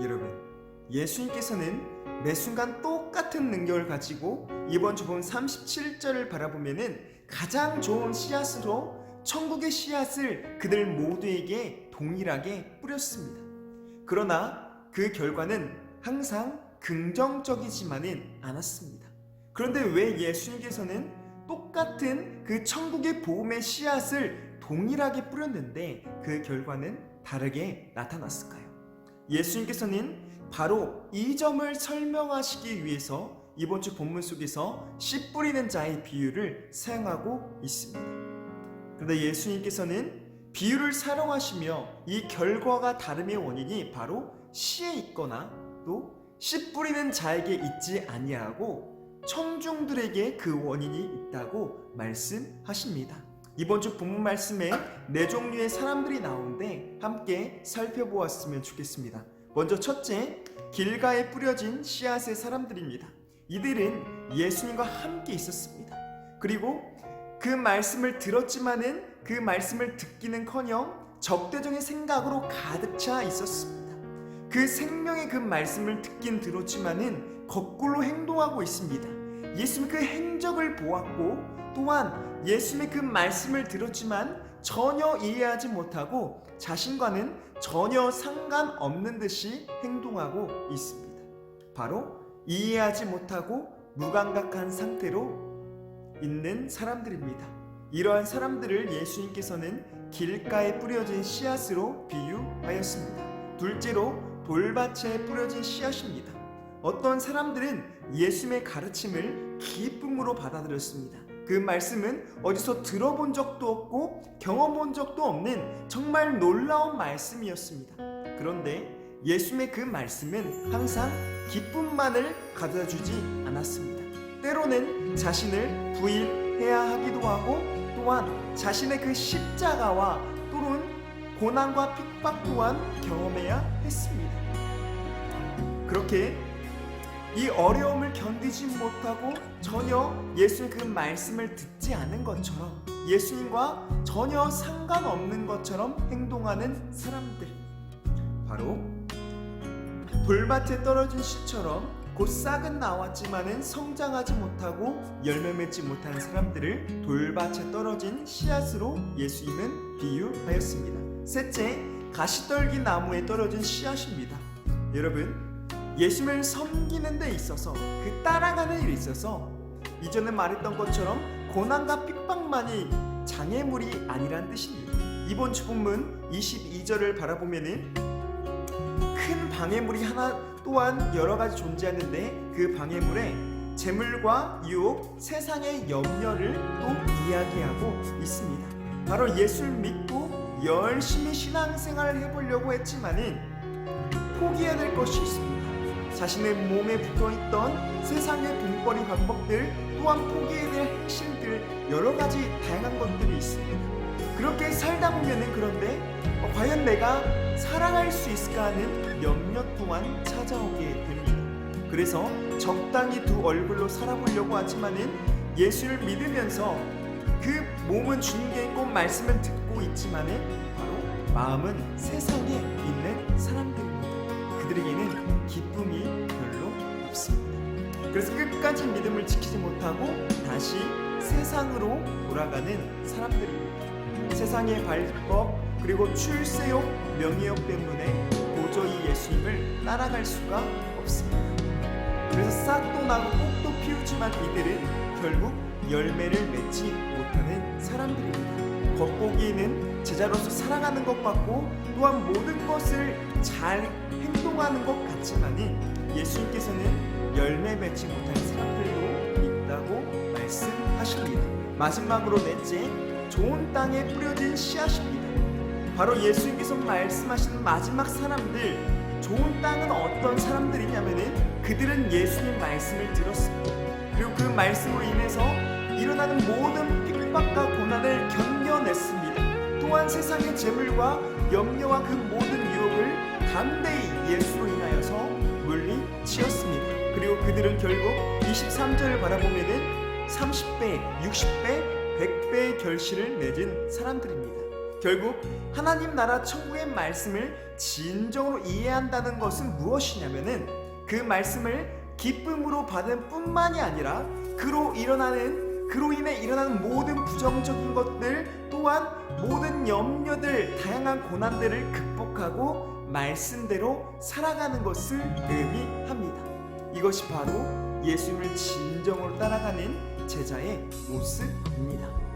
여러분, 예수님께서는 매 순간 똑같은 능력을 가지고 이번 주 본 37절을 바라보면은 가장 좋은 씨앗으로 천국의 씨앗을 그들 모두에게 동일하게 뿌렸습니다. 그러나 그 결과는 항상 긍정적이지만은 않았습니다. 그런데 왜 예수님께서는 똑같은 그 천국의 복음의 씨앗을 동일하게 뿌렸는데 그 결과는 다르게 나타났을까요? 예수님께서는 바로 이 점을 설명하시기 위해서 이번 주 본문 속에서 씨 뿌리는 자의 비유를 사용하고 있습니다. 그런데 예수님께서는 비유를 사용하시며 이 결과가 다름의 원인이 바로 씨에 있거나 또 씨 뿌리는 자에게 있지 아니하고 청중들에게 그 원인이 있다고 말씀하십니다. 이번 주 본문 말씀에 네 종류의 사람들이 나오는데 함께 살펴보았으면 좋겠습니다. 먼저 첫째, 길가에 뿌려진 씨앗의 사람들입니다. 이들은 예수님과 함께 있었습니다. 그리고 그 말씀을 들었지만은 그 말씀을 듣기는커녕 적대적인 생각으로 가득 차 있었습니다. 그 생명의 그 말씀을 듣긴 들었지만은 거꾸로 행동하고 있습니다. 예수님 그 행적을 보았고 또한 예수님의 그 말씀을 들었지만 전혀 이해하지 못하고 자신과는 전혀 상관없는 듯이 행동하고 있습니다. 바로 이해하지 못하고 무감각한 상태로 있는 사람들입니다. 이러한 사람들을 예수님께서는 길가에 뿌려진 씨앗으로 비유하였습니다. 둘째로 돌밭에 뿌려진 씨앗입니다. 어떤 사람들은 예수님의 가르침을 기쁨으로 받아들였습니다. 그 말씀은 어디서 들어본 적도 없고 경험본 적도 없는 정말 놀라운 말씀이었습니다. 그런데 예수님의 그 말씀은 항상 기쁨만을 가져다주지 않았습니다. 때로는 자신을 부인해야 하기도 하고 또한 자신의 그 십자가와 또는 고난과 핍박 또한 경험해야 했습니다. 그렇게 이 어려움을 견디지 못하고 전혀 예수님 그 말씀을 듣지 않은 것처럼 예수님과 전혀 상관없는 것처럼 행동하는 사람들, 바로 돌밭에 떨어진 씨처럼 곧 싹은 나왔지만은 성장하지 못하고 열매 맺지 못한 사람들을 돌밭에 떨어진 씨앗으로 예수님은 비유하였습니다. 셋째, 가시떨기 나무에 떨어진 씨앗입니다. 여러분, 예수님을 섬기는 데 있어서 그 따라가는 일에 있어서 이전에 말했던 것처럼 고난과 핍박만이 장애물이 아니란 뜻입니다. 이번 주 본문 22절을 바라보면은 큰 방해물이 하나 또한 여러 가지 존재하는데 그 방해물에 재물과 유혹, 세상의 염려를 또 이야기하고 있습니다. 바로 예수를 믿고 열심히 신앙생활을 해보려고 했지만은 포기해야 될 것이 있습니다. 자신의 몸에 붙어있던 세상의 돈벌이 방법들 또한 포기해야 될 핵심들 여러 가지 다양한 것들이 있습니다. 그렇게 살다 보면은 그런데 과연 내가 살아갈 수 있을까 하는 염려 또한 찾아오게 됩니다. 그래서 적당히 두 얼굴로 살아보려고 하지만은 예수를 믿으면서 그 몸은 주님께 있고 말씀을 듣고 있지만은 바로 마음은 세상에 있는 사람들입니다. 그들에게는 기쁨이 별로 없습니다. 그래서 끝까지 믿음을 지키지 못하고 다시 세상으로 돌아가는 사람들입니다. 세상의 발법 그리고 출세욕, 명예욕 때문에 도저히 예수님을 따라갈 수가 없습니다. 그래서 싹도 나고 꽃도 피우지만 이들은 결국 열매를 맺지 못하는 사람들입니다. 겉보기에는 제자로서 살아가는 것 같고 또한 모든 것을 잘 행동하는 것 같지만은 예수님께서는 열매 맺지 못하는 사람들도 있다고 말씀하십니다. 마지막으로 넷째, 좋은 땅에 뿌려진 씨앗입니다. 바로 예수님께서 말씀하시는 마지막 사람들, 좋은 땅은 어떤 사람들이냐면은 그들은 예수님 말씀을 들었습니다. 그리고 그 말씀으로 인해서 일어나는 모든 핍박과 고난을 견뎌냈습니다. 또한 세상의 재물과 염려와 그 모든 유혹을 담대히 예수로 인하여서 물리치었습니다. 그리고 그들은 결국 23절을 바라보면은 30배, 60배, 100배의 결실을 맺은 사람들입니다. 결국 하나님 나라 천국의 말씀을 진정으로 이해한다는 것은 무엇이냐면은 그 말씀을 기쁨으로 받은 뿐만이 아니라 그로 인해 일어나는 모든 부정적인 것들 또한 모든 염려들, 다양한 고난들을 극복하고 말씀대로 살아가는 것을 의미합니다. 이것이 바로 예수님을 진정으로 따라가는 제자의 모습입니다.